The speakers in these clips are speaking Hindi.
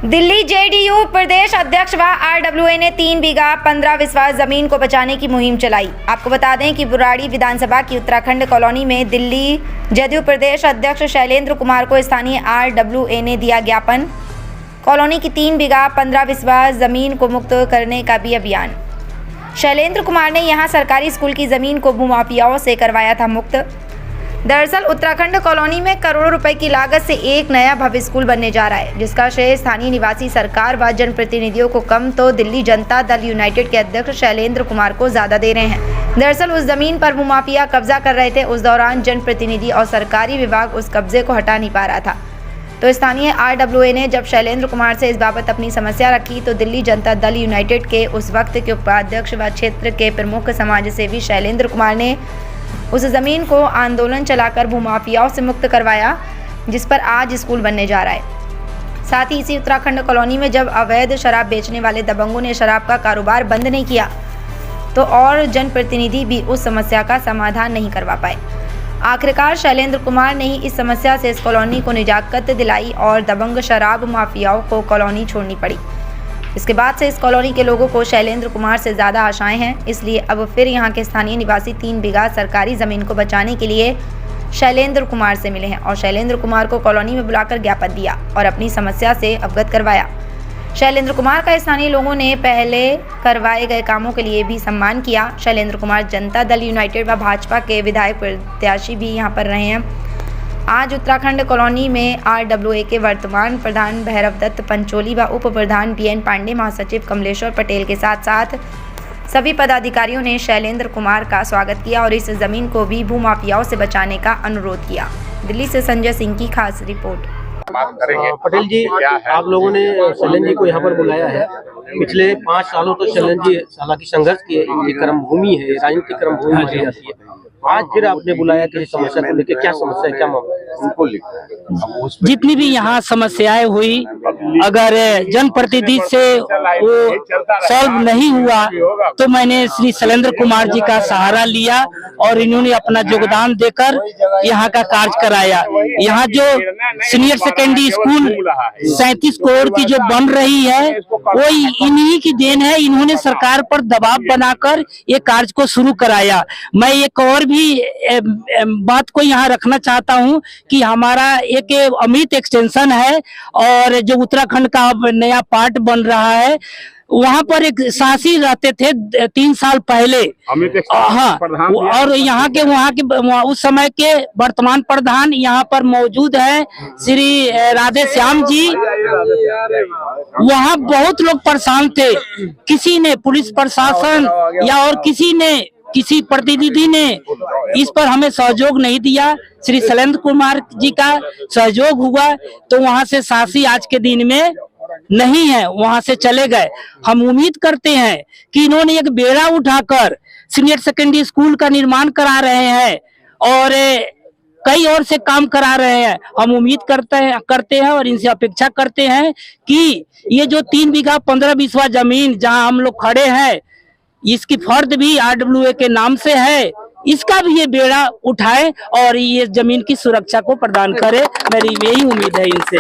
दिल्ली जेडीयू प्रदेश अध्यक्ष व आरडब्ल्यूए ने 3 बीघा 15 विश्वास जमीन को बचाने की मुहिम चलाई। आपको बता दें कि बुराड़ी विधानसभा की उत्तराखंड कॉलोनी में दिल्ली जेडीयू प्रदेश अध्यक्ष शैलेंद्र कुमार को स्थानीय आरडब्ल्यूए ने दिया ज्ञापन। कॉलोनी की 3 बीघा 15 विश्वास जमीन को मुक्त करने का भी अभियान। शैलेंद्र कुमार ने यहां सरकारी स्कूल की जमीन को भूमाफियाओं से करवाया था मुक्त। दरअसल उत्तराखंड कॉलोनी में करोड़ों रुपए की लागत से एक नया भव्य स्कूल बनने जा रहा है, जिसका श्रेय स्थानीय निवासी सरकार व जनप्रतिनिधियों को कम तो दिल्ली जनता दल यूनाइटेड के अध्यक्ष शैलेंद्र कुमार को ज्यादा दे रहे हैं। दरअसल उस जमीन पर भूमाफिया कब्जा कर रहे थे। उस दौरान जनप्रतिनिधि और सरकारी विभाग उस कब्जे को हटा नहीं पा रहा था। तो स्थानीय आरडब्ल्यूए ने जब शैलेंद्र कुमार से इस बाबत अपनी समस्या रखी तो दिल्ली जनता दल यूनाइटेड के उस वक्त के उपाध्यक्ष व क्षेत्र के प्रमुख समाज सेवी शैलेंद्र कुमार ने उस जमीन को आंदोलन चलाकर भूमाफियाओं से मुक्त करवाया, जिस पर आज स्कूल बनने जा रहा है। साथ ही इसी उत्तराखंड कॉलोनी में जब अवैध शराब बेचने वाले दबंगों ने शराब का कारोबार बंद नहीं किया तो और जनप्रतिनिधि भी उस समस्या का समाधान नहीं करवा पाए। आखिरकार शैलेंद्र कुमार ने ही इस समस्या से इस कॉलोनी को निजात दिलाई और दबंग शराब माफियाओं को कॉलोनी छोड़नी पड़ी। इसके बाद से इस कॉलोनी के लोगों को शैलेंद्र कुमार से ज़्यादा आशाएं हैं। इसलिए अब फिर यहां के स्थानीय निवासी 3 बीघा सरकारी ज़मीन को बचाने के लिए शैलेंद्र कुमार से मिले हैं और शैलेंद्र कुमार को कॉलोनी में बुलाकर ज्ञापन दिया और अपनी समस्या से अवगत करवाया। शैलेंद्र कुमार का स्थानीय लोगों ने पहले करवाए गए कामों के लिए भी सम्मान किया। शैलेंद्र कुमार जनता दल यूनाइटेड व भाजपा के विधायक प्रत्याशी भी यहां पर रहे हैं। आज उत्तराखंड कॉलोनी में आरडब्ल्यूए के वर्तमान प्रधान भैरव दत्त पंचोली व उप प्रधान बीएन पांडे, महासचिव कमलेश्वर पटेल के साथ साथ सभी पदाधिकारियों ने शैलेंद्र कुमार का स्वागत किया और इस जमीन को भी भूमाफियाओं से बचाने का अनुरोध किया। दिल्ली से संजय सिंह की खास रिपोर्ट। पटेल जी, आप लोगों ने शैलेंद्र जी को यहाँ पर बुलाया है। पिछले 5 सालों तो शैलेंद्र जी हालांकि संघर्ष किए, ये कर्म भूमि है, राजनीतिक कर्म भूमि मानी जाती है। आज फिर आपने बुलाया किसी समस्या को लेकर, क्या समस्या है, क्या मामला? जितनी भी यहाँ समस्याएं हुई, अगर जनप्रतिनिधि से वो सॉल्व नहीं हुआ तो मैंने श्री शैलेंद्र कुमार जी का सहारा लिया और इन्होंने अपना योगदान देकर यहाँ का कार्य कराया। यहाँ जो सीनियर सेकेंडरी स्कूल 37 करोड़ की जो बन रही है वो इन्हीं की देन है। इन्होंने सरकार पर दबाव बनाकर ये कार्य को शुरू कराया। मैं एक और भी बात को यहाँ रखना चाहता हूँ कि हमारा एक अमित एक्सटेंशन है और जो उत्तराखंड का अब नया पार्ट बन रहा है, वहाँ पर एक शासी रहते थे 3 साल पहले। हाँ, और यहाँ के उस समय के वर्तमान प्रधान यहाँ पर मौजूद है श्री राधे श्याम जी। वहाँ बहुत लोग परेशान थे, किसी ने, पुलिस प्रशासन या और किसी प्रतिनिधि ने इस पर हमें सहयोग नहीं दिया। श्री शैलेंद्र कुमार जी का सहयोग हुआ तो वहां से शासी आज के दिन में नहीं है, वहां से चले गए। हम उम्मीद करते हैं कि इन्होंने एक बेड़ा उठाकर सीनियर सेकेंडरी स्कूल का निर्माण करा रहे हैं और कई और से काम करा रहे हैं। हम उम्मीद करते हैं और इनसे अपेक्षा करते हैं कि ये जो 3 बीघा 15 बिस्वा जमीन जहां हम लोग खड़े हैं, इसकी फर्द भी आरडब्ल्यूए के नाम से है, इसका भी ये बेड़ा उठाए और ये जमीन की सुरक्षा को प्रदान करे। मेरी यही उम्मीद है इनसे।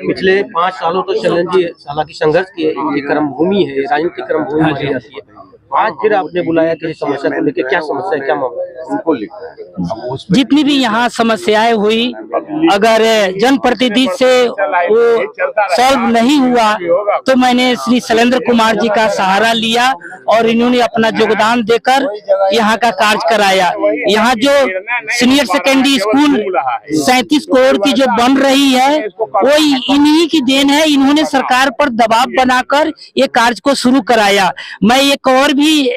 पिछले 5 सालों तो शैलेंद्र जी हालांकि संघर्ष किए, ये कर्म भूमि है, राजनीतिक कर्म भूमि मानी जाती है। आज फिर आपने बुलाया किसी समस्या को लेकर, क्या समस्या है, क्या मामला? जितनी भी यहाँ समस्याएं हुई, अगर जनप्रतिनिधि से वो सॉल्व नहीं हुआ तो मैंने श्री शैलेंद्र कुमार जी का सहारा लिया और इन्होंने अपना योगदान देकर यहाँ का कार्य कराया। यहाँ जो सीनियर सेकेंडरी स्कूल 37 करोड़ की जो बन रही है वो इन्हीं की देन है। इन्होंने सरकार पर दबाव बनाकर ये कार्य को शुरू कराया। मैं एक और भी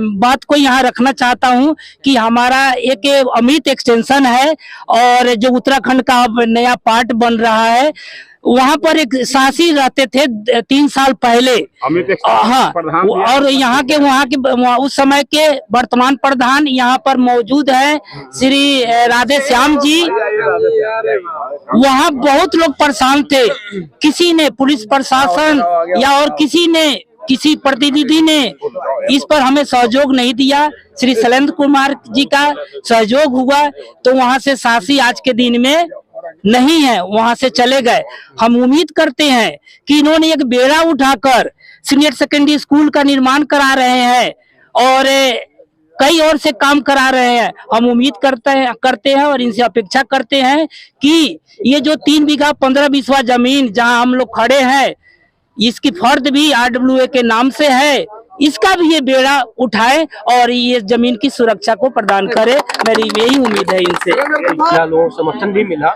बात को यहाँ रखना चाहता हूँ कि हमारा एक अमित एक्सटेंशन है और जो उत्तराखंड का अब नया पार्ट बन रहा है, वहाँ पर एक शासी रहते थे 3 साल पहले। हाँ, और यहाँ के उस समय के वर्तमान प्रधान यहाँ पर मौजूद है श्री राधे श्याम जी। वहाँ बहुत लोग परेशान थे, किसी ने, पुलिस प्रशासन या और किसी प्रतिनिधि ने इस पर हमें सहयोग नहीं दिया। श्री शैलेंद्र कुमार जी का सहयोग हुआ तो वहां से शासी आज के दिन में नहीं है वहां से चले गए। हम उम्मीद करते हैं कि इन्होंने एक बेड़ा उठाकर सीनियर सेकेंडरी स्कूल का निर्माण करा रहे हैं और कई और से काम करा रहे हैं। हम उम्मीद करते हैं और इनसे अपेक्षा करते हैं कि ये जो 3 बीघा 15 बिस्वा जमीन जहां हम लोग खड़े हैं, इसकी फर्द भी RWA के नाम से है, इसका भी ये बेड़ा उठाए और ये जमीन की सुरक्षा को प्रदान करे। मेरी यही उम्मीद है इनसे। क्या लोगों को समर्थन भी मिला।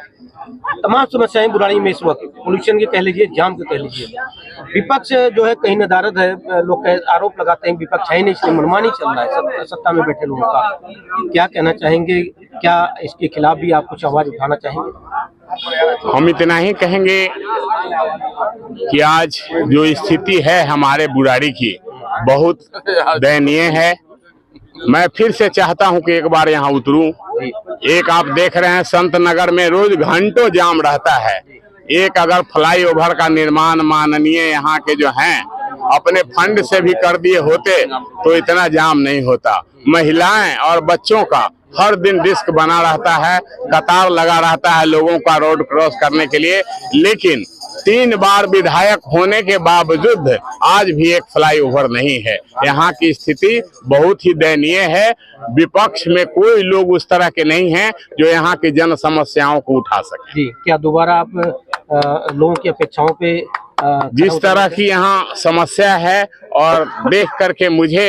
तमाम समस्याएं बुराड़ी में इस वक्त पोल्यूशन के कह लीजिए, जाम के कह लीजिए, विपक्ष जो है कहीं नदारद है। लोग आरोप लगाते हैं विपक्ष है नहीं, इसलिए मनमानी चल रहा है सत्ता में बैठे लोगों का। क्या कहना चाहेंगे, क्या इसके खिलाफ भी आप कुछ आवाज उठाना चाहेंगे? हम इतना ही कहेंगे कि आज जो स्थिति है हमारे बुराड़ी की बहुत दयनीय है। मैं फिर से चाहता हूं कि एक बार यहां उतरूं। एक आप देख रहे हैं संत नगर में रोज घंटों जाम रहता है। एक अगर फ्लाईओवर का निर्माण माननीय यहाँ के जो हैं अपने फंड से भी कर दिए होते तो इतना जाम नहीं होता। महिलाएं और बच्चों का हर दिन रिस्क बना रहता है, कतार लगा रहता है लोगों का रोड क्रॉस करने के लिए। लेकिन 3 बार विधायक होने के बावजूद आज भी एक फ्लाईओवर नहीं है। यहाँ की स्थिति बहुत ही दयनीय है। विपक्ष में कोई लोग उस तरह के नहीं हैं जो यहाँ की जन समस्याओं को उठा सके। जी, क्या दोबारा आप लोगों की अपेक्षाओं पे जिस तरह की यहाँ समस्या है और देख करके मुझे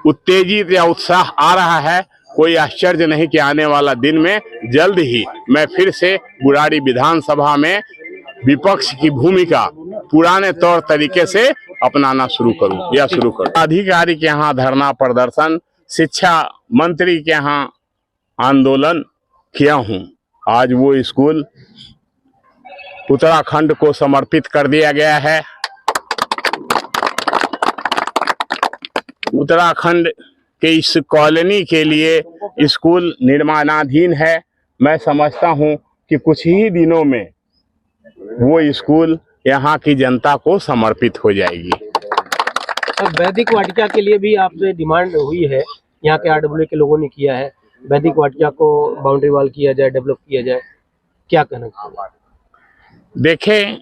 उत्तेजित या उत्साह आ रहा है, कोई आश्चर्य नहीं कि आने वाला दिन में जल्द ही मैं फिर से बुराड़ी विधानसभा में विपक्ष की भूमिका पुराने तौर तरीके से अपनाना शुरू करूं। अधिकारी के यहाँ धरना प्रदर्शन, शिक्षा मंत्री के यहाँ आंदोलन किया हूं। आज वो स्कूल उत्तराखंड को समर्पित कर दिया गया है। उत्तराखंड के इस कॉलोनी के लिए स्कूल निर्माणाधीन है। मैं समझता हूं कि कुछ ही दिनों में वो स्कूल यहाँ की जनता को समर्पित हो जाएगी। वैदिक वाटिका के लिए भी आपसे डिमांड हुई है, यहाँ के RWA के लोगों ने किया है, वैदिक वाटिका को बाउंड्री वॉल किया जाए, डेवलप किया जाए। क्या कहना चाहिए? देखें,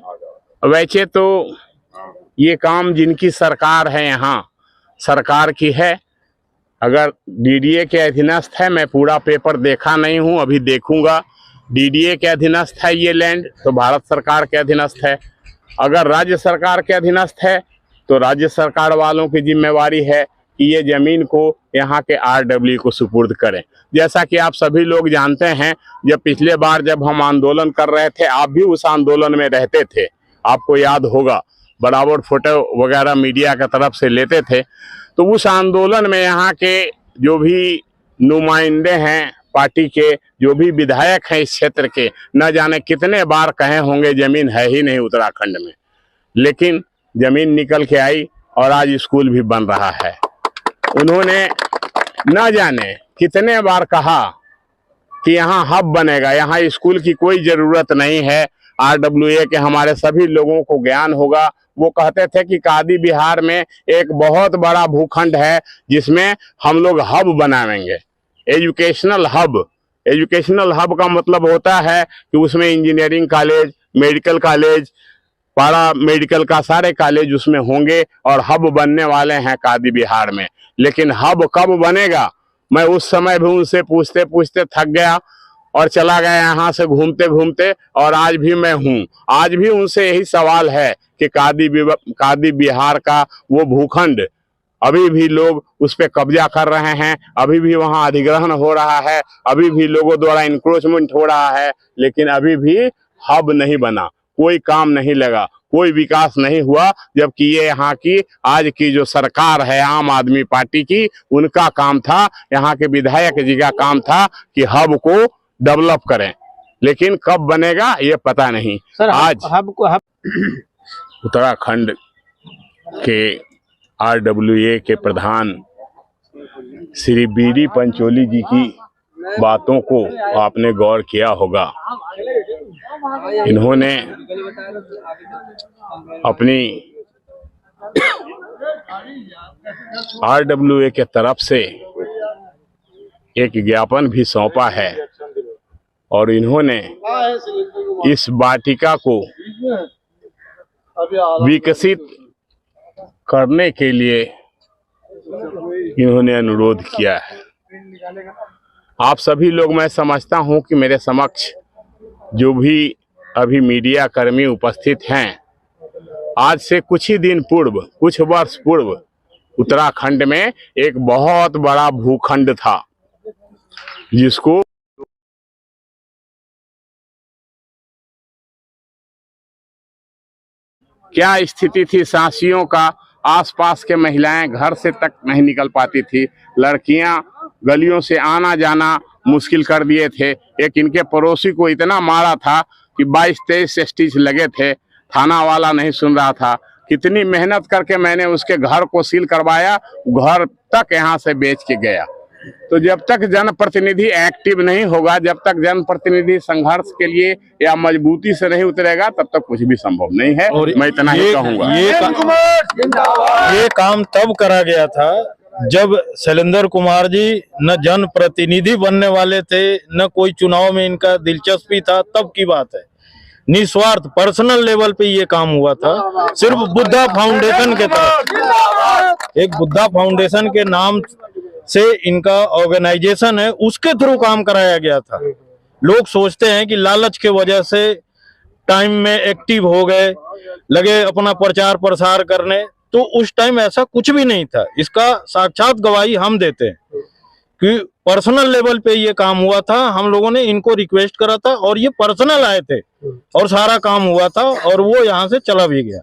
वैसे तो ये काम जिनकी सरकार है यहाँ सरकार की है। अगर DDA के अधीनस्थ है, मैं पूरा पेपर देखा नहीं हूँ, अभी देखूंगा। DDA के अधीनस्थ है ये लैंड तो भारत सरकार के अधीनस्थ है। अगर राज्य सरकार के अधीनस्थ है तो राज्य सरकार वालों की जिम्मेवारी है कि ये जमीन को यहाँ के RWA को सुपुर्द करें। जैसा कि आप सभी लोग जानते हैं, जब पिछले बार जब हम आंदोलन कर रहे थे, आप भी उस आंदोलन में रहते थे, आपको याद होगा, बराबर फोटो वगैरह मीडिया की तरफ से लेते थे। तो उस आंदोलन में यहाँ के जो भी नुमाइंदे हैं पार्टी के, जो भी विधायक हैं इस क्षेत्र के, न जाने कितने बार कहे होंगे जमीन है ही नहीं उत्तराखंड में, लेकिन जमीन निकल के आई और आज स्कूल भी बन रहा है। उन्होंने न जाने कितने बार कहा कि यहाँ हब बनेगा, यहाँ स्कूल की कोई जरूरत नहीं है। RWA के हमारे सभी लोगों को ज्ञान होगा। वो कहते थे कि कादी बिहार में एक बहुत बड़ा भूखंड है जिसमें हम लोग हब बनाएंगे, एजुकेशनल हब। एजुकेशनल हब का मतलब होता है कि उसमें इंजीनियरिंग कॉलेज, मेडिकल कॉलेज, पारा मेडिकल का सारे कॉलेज उसमें होंगे और हब बनने वाले हैं कादी बिहार में। लेकिन हब कब बनेगा, मैं उस समय भी उनसे पूछते पूछते थक गया और चला गया यहाँ से घूमते घूमते, और आज भी मैं हूँ। आज भी उनसे यही सवाल है कि कादी बिहार का वो भूखंड अभी भी लोग उस पर कब्जा कर रहे हैं, अभी भी वहाँ अधिग्रहण हो रहा है, अभी भी लोगों द्वारा इंक्रोचमेंट हो रहा है, लेकिन अभी भी हब नहीं बना, कोई काम नहीं लगा, कोई विकास नहीं हुआ। जबकि ये यहाँ की आज की जो सरकार है आम आदमी पार्टी की, उनका काम था, यहाँ के विधायक जी का काम था कि हब को डेवलप करें, लेकिन कब बनेगा ये पता नहीं। सर, आज हब को उत्तराखंड के RWA के प्रधान श्री BD पंचोली जी की बातों को आपने गौर किया होगा। इन्होंने अपनी RWA के तरफ से एक ज्ञापन भी सौंपा है और इन्होंने इस वाटिका को विकसित करने के लिए इन्होंने अनुरोध किया है। आप सभी लोग, मैं समझता हूं कि मेरे समक्ष जो भी अभी मीडिया कर्मी उपस्थित हैं, आज से कुछ ही दिन पूर्व, कुछ वर्ष पूर्व उत्तराखंड में एक बहुत बड़ा भूखंड था, जिसको क्या स्थिति थी सांसियों का। आसपास के महिलाएं घर से तक नहीं निकल पाती थी, लड़कियां गलियों से आना जाना मुश्किल कर दिए थे। एक इनके पड़ोसी को इतना मारा था कि 22-23 स्टिच लगे थे, थाना वाला नहीं सुन रहा था। कितनी मेहनत करके मैंने उसके घर को सील करवाया, घर तक यहाँ से बेच के गया। तो जब तक जनप्रतिनिधि एक्टिव नहीं होगा, जब तक जनप्रतिनिधि संघर्ष के लिए या मजबूती से नहीं उतरेगा, तब तक कुछ भी संभव नहीं है। और मैं इतना ही कहूँगा। ये काम तब करा गया था जब शैलेंद्र कुमार जी न जनप्रतिनिधि बनने वाले थे, न कोई चुनाव में इनका दिलचस्पी था, तब की बात है। निस्वार्थ पर्सनल लेवल पे ये काम हुआ था, सिर्फ बुद्धा फाउंडेशन के तरफ, एक बुद्धा फाउंडेशन के नाम से इनका ऑर्गेनाइजेशन है, उसके थ्रू काम कराया गया था। लोग सोचते हैं कि लालच के वजह से टाइम में एक्टिव हो गए, लगे अपना प्रचार प्रसार करने, तो उस टाइम ऐसा कुछ भी नहीं था। इसका साक्षात गवाही हम देते हैं कि पर्सनल लेवल पे ये काम हुआ था। हम लोगों ने इनको रिक्वेस्ट करा था और ये पर्सनल आए थे और सारा काम हुआ था और वो यहाँ से चला भी गया।